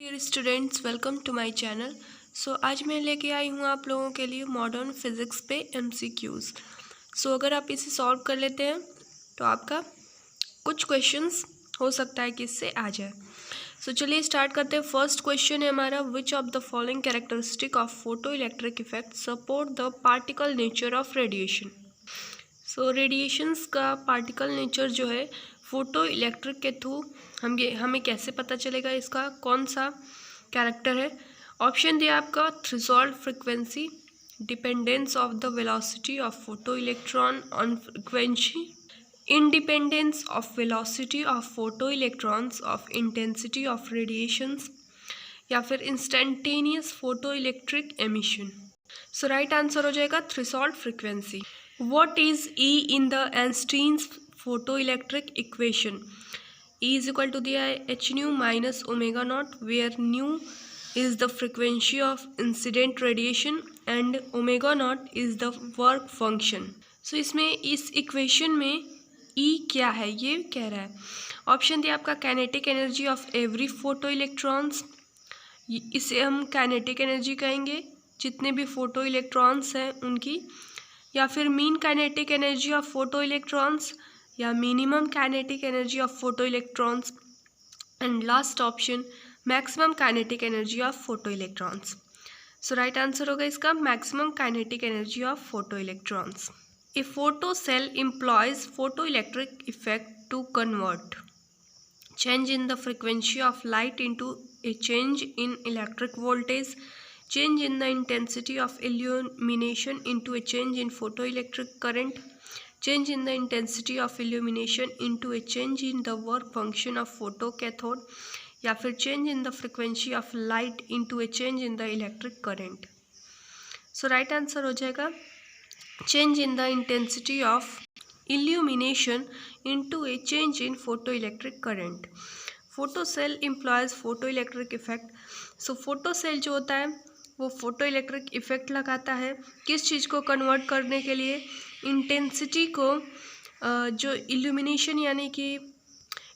Dear students, welcome to my channel. आज मैं लेके आई हूँ आप लोगों के लिए मॉडर्न फिज़िक्स पे MCQs। अगर आप इसे सॉल्व कर लेते हैं तो आपका कुछ क्वेश्चंस हो सकता है कि इससे आ जाए। चलिए स्टार्ट करते हैं। फर्स्ट क्वेश्चन है हमारा, which of the following characteristic of photo electric effect support the particle nature of radiation. Radiations का पार्टिकल नेचर जो है फोटो इलेक्ट्रिक के थ्रू हमें कैसे पता चलेगा, इसका कौन सा कैरेक्टर है। ऑप्शन दिया आपका threshold frequency, dependence of the velocity of photo electron on frequency, independence of velocity of photo electrons of intensity of radiations, या फिर instantaneous photo electric emission. Right answer हो जाएगा threshold frequency. What is E in the Einstein's photoelectric equation? E is equal to दिया है h nu minus omega naught, where nu is the frequency of incident radiation and omega naught is the work function. इसमें इस equation में E क्या है ये कह रहा है। ऑप्शन दिया आपका kinetic energy of every photo electrons, इसे हम काइनेटिक एनर्जी कहेंगे जितने भी फोटो इलेक्ट्रॉन्स हैं उनकी, या फिर mean kinetic energy of photo electrons, या minimum kinetic energy of photo electrons, and last option maximum kinetic energy of photo electrons. Right answer होगा इसका maximum kinetic energy of photo electrons. A photo cell employs photo electric effect to convert change in the frequency of light into a change in electric voltage, change in the intensity of illumination into a change in photoelectric current, change in the intensity of illumination into a change in the work function of photocathode, या फिर change in the frequency of light into a change in the electric current। Right answer हो जाएगा change in the intensity of illumination into a change in photoelectric current। Photo cell employs photo electric effect. Photo cell जो होता है वो photo electric effect लगाता है किस चीज़ को कन्वर्ट करने के लिए, इंटेंसिटी को, जो इल्यूमिनेशन यानी कि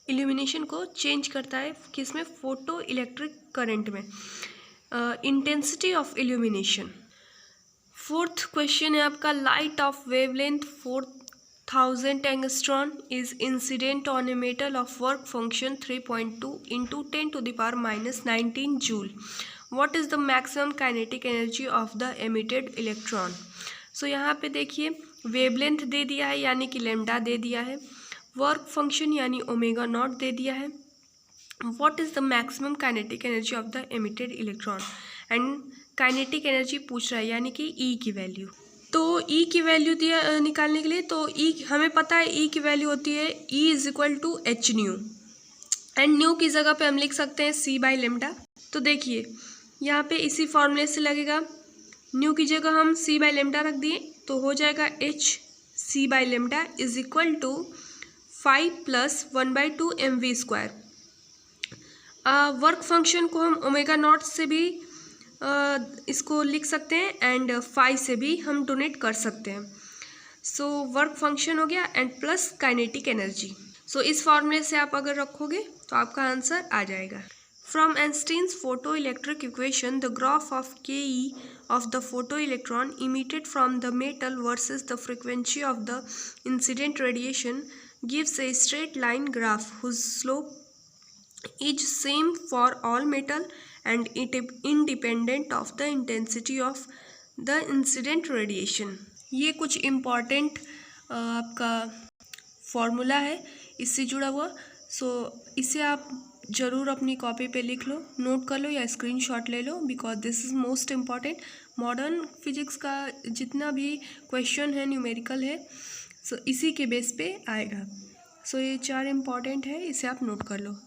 इल्यूमिनेशन को चेंज करता है किस में, फोटो इलेक्ट्रिक करंट में, intensity of illumination. Fourth question है आपका, light of wavelength 4000 angstrom is incident on a metal of work function 3.2 into 10 to the power minus 19 joule. What is the maximum kinetic energy of the emitted electron? यहाँ पे देखिए wavelength दे दिया है यानी कि lambda दे दिया है, वर्क फंक्शन यानी ओमेगा नॉट दे दिया है, what is the maximum kinetic energy of the emitted electron, and kinetic energy पूछ रहा है यानी कि ई की वैल्यू। तो ई की वैल्यू दिया निकालने के लिए, तो ई हमें पता है ई की वैल्यू होती है E is equal to h nu, and nu की जगह पे हम लिख सकते हैं सी बाई लेमडा। तो देखिए यहाँ पे इसी फॉर्मूले से लगेगा, न्यू की जगह हम सी बाई लेमडा रख दिए तो हो जाएगा h c by lambda is equal to 5 + 1/2 mv²। Work function को हम ओमेगा नॉट से भी इसको लिख सकते हैं एंड 5 से भी हम डोनेट कर सकते हैं। वर्क फंक्शन हो गया एंड प्लस काइनेटिक एनर्जी। इस फॉर्मूले से आप अगर रखोगे तो आपका आंसर आ जाएगा। From Einstein's photo electric equation the graph of K of the photo electron emitted from the metal versus the frequency of the incident radiation gives a straight line graph whose slope is same for all metal and independent of the intensity of the incident radiation। ये कुछ important आपका formula है इससे जुड़ा हुआ। इसे आप ज़रूर अपनी कॉपी पे लिख लो, नोट कर लो या स्क्रीनशॉट ले लो, because this is most important. Modern physics का जितना भी क्वेश्चन है न्यूमेरिकल है, इसी के बेस पे आएगा। ये 4 इम्पॉर्टेंट है, इसे आप नोट कर लो।